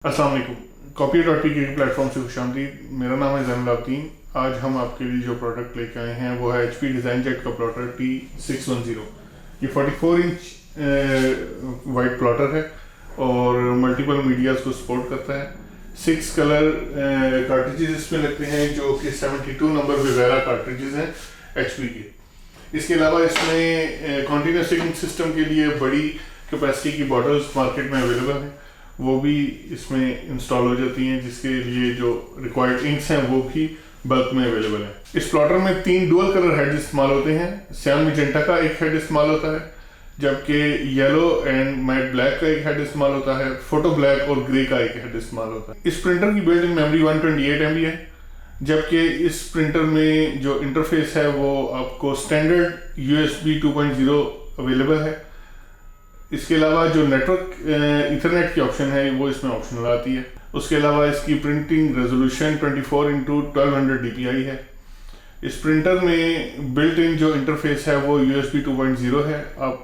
अस्सलाम वालेकुम। Copy.pk के प्लेटफॉर्म से खुशामदीद। मेरा नाम है ज़ैनुल। आज हम आपके लिए जो प्रोडक्ट लेके आए हैं वो है HP डिज़ाइनजेट का प्लॉटर T610। ये 44 इंच वाइट प्लॉटर है और मल्टीपल मीडियाज़ को सपोर्ट करता है। 6 कलर कार्ट्रिजेज इसमें लगते हैं जो कि 72 नंबर वगैरह कार्ट्रिजेज हैं HP के। इसके अलावा इसमें कॉन्टीन्यूस इंक सिस्टम के लिए बड़ी कैपेसिटी की बॉटल्स मार्केट में अवेलेबल हैं, वो भी इसमें इंस्टॉल हो जाती हैं, जिसके लिए जो रिक्वायर्ड इंक्स हैं वो भी बल्क में अवेलेबल है। इस प्लॉटर में 3 डुअल कलर हेड इस्तेमाल होते हैं। सियान मैजेंटा का एक हेड इस्तेमाल होता है, जबकि येलो एंड मैट ब्लैक का एक हेड इस्तेमाल होता है, फोटो ब्लैक और ग्रे का एक हेड इस्तेमाल होता है। इस प्रिंटर की बिल्ट इन मेमोरी 128 MB है, जबकि इस प्रिंटर में जो इंटरफेस है वो आपको स्टैंडर्ड USB 2.0 अवेलेबल है। इसके अलावा जो नेटवर्क इथरनेट की ऑप्शन है वो इसमें ऑप्शनल आती है। उसके अलावा इसकी प्रिंटिंग रेजोल्यूशन 24x1200 DPI है। इस प्रिंटर में बिल्ट इन जो इंटरफेस है वो USB 2.0 है। आप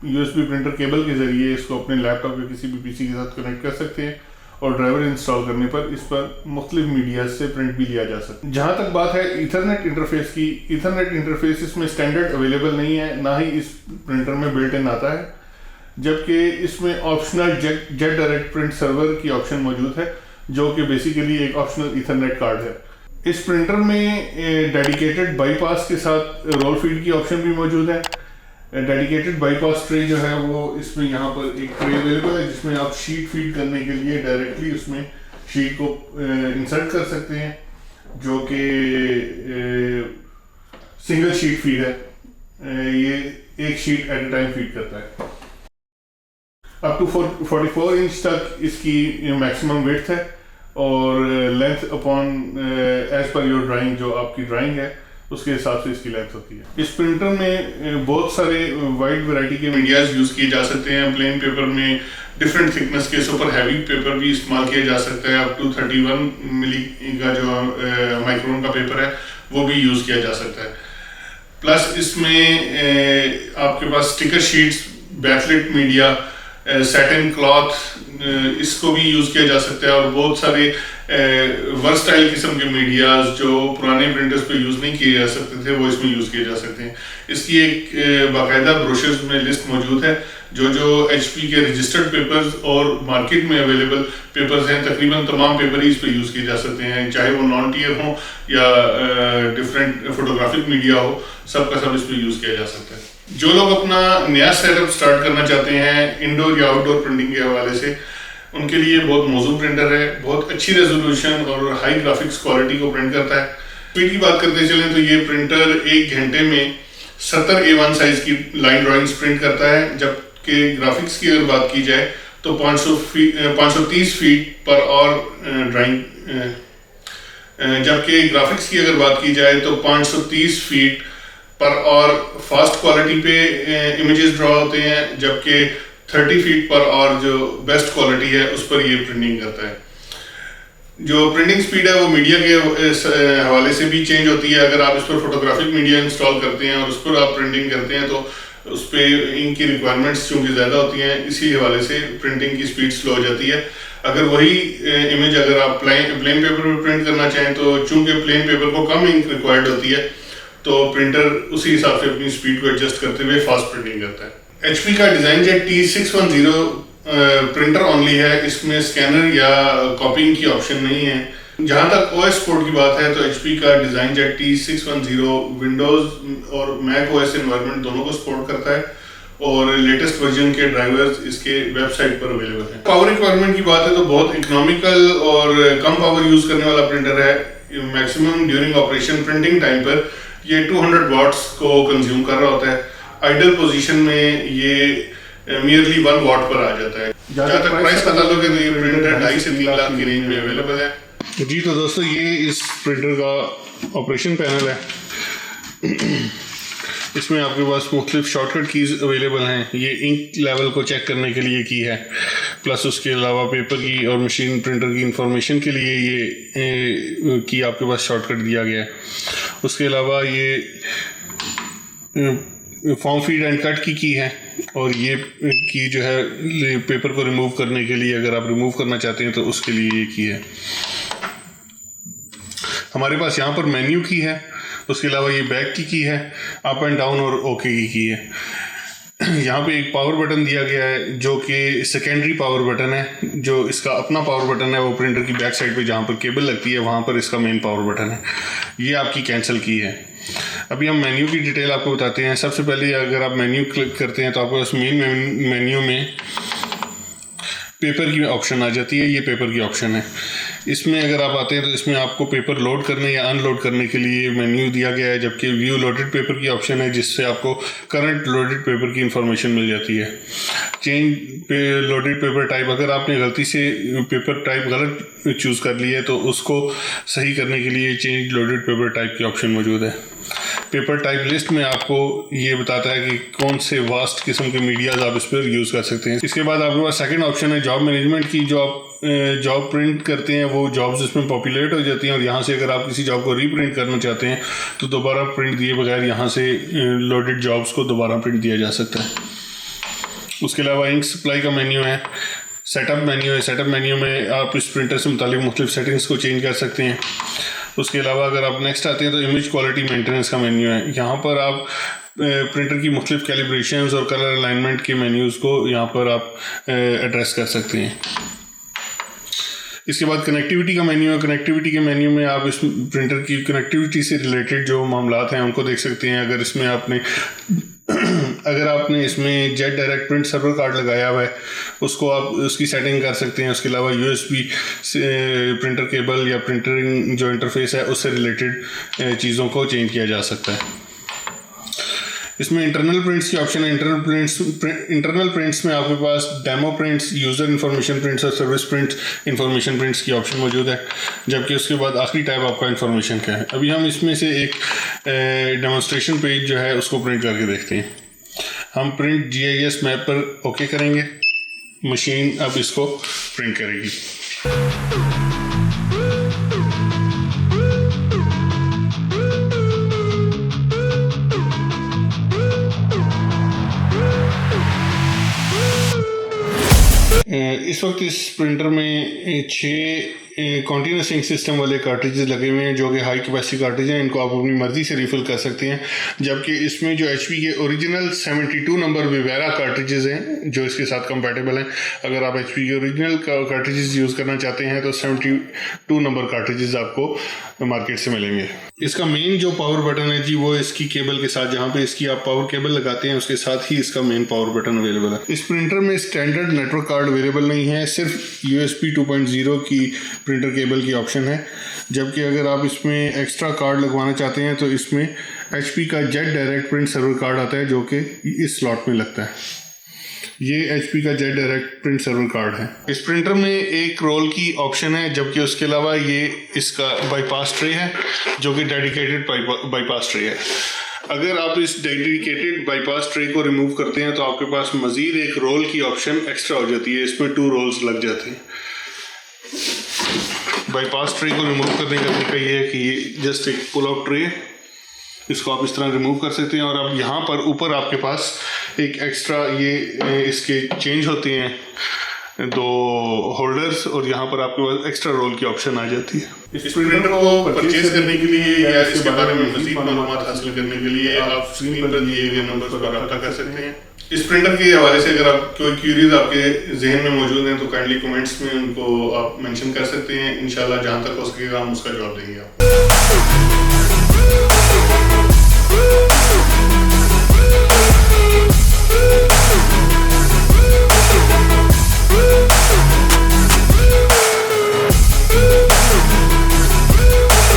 USB प्रिंटर केबल के जरिए इसको अपने लैपटॉप या किसी भी PC के साथ कनेक्ट कर सकते हैं और ड्राइवर इंस्टॉल करने पर इस पर मुख्तलिफ मीडिया से प्रिंट भी लिया जा सकता है। जहाँ तक बात है इथरनेट इंटरफेस की, इथरनेट इंटरफेस इसमें स्टैंडर्ड अवेलेबल नहीं है, ना ही इस प्रिंटर में बिल्ट इन आता है, जबकि इसमें optional jet direct print server की ऑप्शन मौजूद है, जो कि बेसिकली एक ऑप्शनल इथरनेट कार्ड है। इस प्रिंटर में डेडिकेटेड बाईपास के साथ रोल फीड की ऑप्शन भी मौजूद है। डेडिकेटेड बाईपास ट्रे जो है वो इसमें यहाँ पर एक ट्रे अवेलेबल है, जिसमें आप शीट फीड करने के लिए डायरेक्टली उसमें शीट को इंसर्ट कर सकते हैं, जो कि सिंगल शीट फीड है। ये एक sheet at A time feed करता है। अप टू 44 इंच तक इसकी मैक्सिमम विड्थ है और लेंथ अपॉन एज पर योर ड्राइंग, जो आपकी ड्राइंग है उसके हिसाब से इसकी लेंथ होती है। इस प्रिंटर में बहुत सारे वाइड वैरायटी के मीडियाज यूज किए जा सकते हैं। प्लेन पेपर में डिफरेंट थिकनेस के सुपर हैवी पेपर भी इस्तेमाल किया जा सकता है। अप टू 31 मिली का जो माइक्रोन का पेपर है वो भी यूज किया जा सकता है। प्लस इसमें आपके पास sticker sheets, backlit media, satin cloth, इसको भी यूज किया जा सकता है और बहुत सारे वर्सटाइल किस्म के मीडियाज जो पुराने प्रिंटर्स पे यूज नहीं किए जा सकते थे वो इसमें यूज किए जा सकते हैं। इसकी एक बाकायदा ब्रोशर्स में लिस्ट मौजूद है जो HP के रजिस्टर्ड पेपर्स और मार्केट में अवेलेबल पेपर्स हैं। तकरीबन तमाम पेपर ही इस पे यूज किए जा सकते हैं, चाहे वो नॉन टीयर हो या डिफरेंट फोटोग्राफिक मीडिया हो, सब का सब इस पे यूज किया जा सकता है। जो लोग अपना नया सेटअप स्टार्ट करना चाहते हैं इंडोर या आउटडोर प्रिंटिंग के हवाले से, उनके लिए बहुत मौजूद प्रिंटर है। बहुत अच्छी रेजोल्यूशन और हाई ग्राफिक्स क्वालिटी को प्रिंट करता है। स्पीड की बात करते चलें तो ये प्रिंटर 1 घंटे में 70 A1 साइज की लाइन ड्राइंग्स प्रिंट करता है, जबकि ग्राफिक्स की अगर बात की जाए तो 530 फीट पर आवर ड्राइंग, जबकि ग्राफिक्स की अगर बात की जाए तो 530 फीट पर और फास्ट क्वालिटी पे इमेजेस ड्रॉ होते हैं, जबकि 30 फीट पर और जो बेस्ट क्वालिटी है उस पर ये प्रिंटिंग करता है। जो प्रिंटिंग स्पीड है वो मीडिया के हवाले से भी चेंज होती है। अगर आप इस पर फोटोग्राफिक मीडिया इंस्टॉल करते हैं और उस पर आप प्रिंटिंग करते हैं तो उस पर इनकी रिक्वायरमेंट्स चूँकि ज़्यादा होती हैं, इसी हवाले से प्रिंटिंग की स्पीड स्लो हो जाती है। अगर वही इमेज अगर आप प्लेन पेपर पर प्रिंट करना चाहें तो चूँकि प्लेन पेपर को कम इंक रिक्वायर्ड होती है, तो प्रिंटर उसी हिसाब से अपनी स्पीड को एडजस्ट करते हुए फास्ट प्रिंटिंग करता है। HP का डिज़ाइनजेट T610 प्रिंटर ओनली है, इसमें स्कैनर या कॉपिंग की ऑप्शन नहीं है। जहाँ तक OS पोर्ट की बात है तो HP का डिज़ाइनजेट T610 विंडोज़ और मैक OS एनवायरनमेंट दोनों को सपोर्ट करता है और लेटेस्ट वर्जन के ड्राइवर्स इसके वेबसाइट पर अवेलेबल हैं। पावर रिक्वायरमेंट की बात है तो बहुत इकोनॉमिकल और कम पावर यूज़ करने वाला प्रिंटर है। Maximum during operation printing time पर ये 200 वाट्स को कंज्यूम कर रहा होता है। आइडल पोजीशन में ये मियरली 1 वाट पर आ जाता है। जहाँ तक प्राइस का ताल्लुक है तो ये प्रिंटर 2.5 से 3 लाख की रेंज में अवेलेबल है। जी तो दोस्तों, ये इस प्रिंटर का ऑपरेशन पैनल है। इसमें आपके पास मुख्तलिफ शॉर्टकट कीज अवेलेबल हैं। ये इंक लेवल को चेक करने के लिए की है, प्लस उसके अलावा पेपर की और मशीन प्रिंटर की इंफॉर्मेशन के लिए ये की आपके पास शॉर्टकट दिया गया है। उसके अलावा ये फॉर्म फीड एंड कट की है और ये की जो है पेपर को रिमूव करने के लिए, अगर आप रिमूव करना चाहते हैं तो उसके लिए ये की है। हमारे पास यहाँ पर मेन्यू की है, उसके अलावा ये बैक की है, अप एंड डाउन और ओके की है। यहाँ पे एक पावर बटन दिया गया है जो कि सेकेंडरी पावर बटन है। जो इसका अपना पावर बटन है वो प्रिंटर की बैक साइड पे जहाँ पर केबल लगती है वहाँ पर इसका मेन पावर बटन है। ये आपकी कैंसिल की है। अभी हम मेन्यू की डिटेल आपको बताते हैं। सबसे पहले अगर आप मेन्यू क्लिक करते हैं तो आपको उस मेन मेन्यू में पेपर की ऑप्शन आ जाती है। ये पेपर की ऑप्शन है। इसमें अगर आप आते हैं तो इसमें आपको पेपर लोड करने या अनलोड करने के लिए मेन्यू दिया गया है, जबकि व्यू लोडेड पेपर की ऑप्शन है जिससे आपको करंट लोडेड पेपर की इंफॉर्मेशन मिल जाती है। चेंज लोडेड पेपर टाइप, अगर आपने गलती से पेपर टाइप गलत चूज़ कर लिया है तो उसको सही करने के लिए चेंज लोडेड पेपर टाइप की ऑप्शन मौजूद है। पेपर टाइप लिस्ट में आपको ये बताता है कि कौन से वास्ट किस्म के मीडियाज आप इस पर यूज़ कर सकते हैं। इसके बाद आपके पास सेकंड ऑप्शन है जॉब मैनेजमेंट की। जो आप जॉब प्रिंट करते हैं वो जॉब्स इसमें पॉपुलेट हो जाती हैं और यहाँ से अगर आप किसी जॉब को रीप्रिंट करना चाहते हैं तो दोबारा प्रिंट दिए बगैर यहाँ से लोडेड जॉब्स को दोबारा प्रिंट दिया जा सकता है। उसके अलावा इंक सप्लाई का मेन्यू है, सेटअप मेन्यू है। सेटअप मेन्यू में आप इस प्रिंटर से मुतालिक मुख्तलिफ सेटिंग्स को चेंज कर सकते हैं। उसके अलावा अगर आप नेक्स्ट आते हैं तो इमेज क्वालिटी मेंटेनेंस का मेन्यू है। यहाँ पर आप प्रिंटर की मुख्तलिफ कैलिब्रेशंस और कलर अलाइनमेंट के मेन्यूज़ को यहाँ पर आप एड्रेस कर सकते हैं। इसके बाद कनेक्टिविटी का मेन्यू है। कनेक्टिविटी के मेन्यू में आप इस प्रिंटर की कनेक्टिविटी से रिलेटेड जो मामलात हैं उनको देख सकते हैं। अगर आपने इसमें jet direct print server card लगाया हुआ है उसको आप उसकी सेटिंग कर सकते हैं। उसके अलावा USB प्रिंटर केबल या प्रिंटर जो इंटरफेस है उससे रिलेटेड चीज़ों को चेंज किया जा सकता है। इसमें इंटरनल प्रिंट्स की ऑप्शन है। इंटरनल प्रिंट्स में आपके पास demo prints, user information prints और सर्विस प्रिंट्स, इन्फॉर्मेशन प्रिंट्स की ऑप्शन मौजूद है। जबकि उसके बाद आखिरी टाइप आपका इन्फॉर्मेशन का है। अभी हम इसमें से एक डेमोन्स्ट्रेशन पेज जो है उसको प्रिंट करके देखते हैं। हम प्रिंट GIS मैप पर ओके करेंगे। मशीन अब इसको प्रिंट करेगी। इस वक्त इस प्रिंटर में 6 कॉन्टीन्यूस इंक सिस्टम वाले कार्ट्रिजेस लगे हुए हैं जो कि हाई कैपेसिटी कार्ट्रिज हैं। इनको आप अपनी मर्ज़ी से रिफ़िल कर सकते हैं। जबकि इसमें जो HP के ओरिजिनल 72 नंबर विवेरा कार्ट्रिजेस हैं जो इसके साथ कंपैटिबल हैं। अगर आप HP के ओरिजिनल कार्ट्रिजेस यूज़ करना चाहते हैं तो 72 नंबर कार्ट्रिजेस आपको मार्केट से मिलेंगे। इसका मेन जो पावर बटन है जी वो इसकी केबल के साथ, जहाँ पे इसकी आप पावर केबल लगाते हैं उसके साथ ही इसका मेन पावर बटन अवेलेबल है। इस प्रिंटर में स्टैंडर्ड नेटवर्क कार्ड अवेलेबल नहीं है, सिर्फ USB 2.0 की प्रिंटर केबल की ऑप्शन है। जबकि अगर आप इसमें एक्स्ट्रा कार्ड लगवाना चाहते हैं तो इसमें HP का jet direct print server card आता है जो कि इस स्लॉट में लगता है। ये HP का jet direct print server card है। इस प्रिंटर में एक रोल की ऑप्शन है, जबकि उसके अलावा ये इसका बाईपास ट्रे है जो कि डेडिकेटेड बाईपास ट्रे है। अगर आप इस डेडिकेटेड बाईपास ट्रे को रिमूव करते हैं तो आपके पास मज़ीद एक रोल की ऑप्शन एक्स्ट्रा हो जाती है। इसमें 2 रोल्स लग जाते हैं। बाईपास ट्रे को रिमूव करने का तरीका ये है कि ये जस्ट एक पुल आउट ट्रे, इसको आप इस तरह रिमूव कर सकते हैं और अब यहाँ पर ऊपर आपके पास एक एक्स्ट्रा ये इसके चेंज होते हैं 2 होल्डर्स और यहाँ पर आपके पास एक्स्ट्रा रोल की ऑप्शन आ जाती है। इस प्रिंटर को परचेज करने के लिए या इसके बारे में मज़ीद मालूमात हासिल करने के लिए आप स्क्रीन पर दिए गए नंबर पर रब्ता कर सकते हैं। इस प्रिंटर के हवाले से अगर आप कोई क्यूरीज आपके जहन में मौजूद हैं तो काइंडली कमेंट्स में उनको आप मेंशन कर सकते हैं। इंशाल्लाह जहाँ तक हो सकेगा हम उसका जवाब देंगे आपको।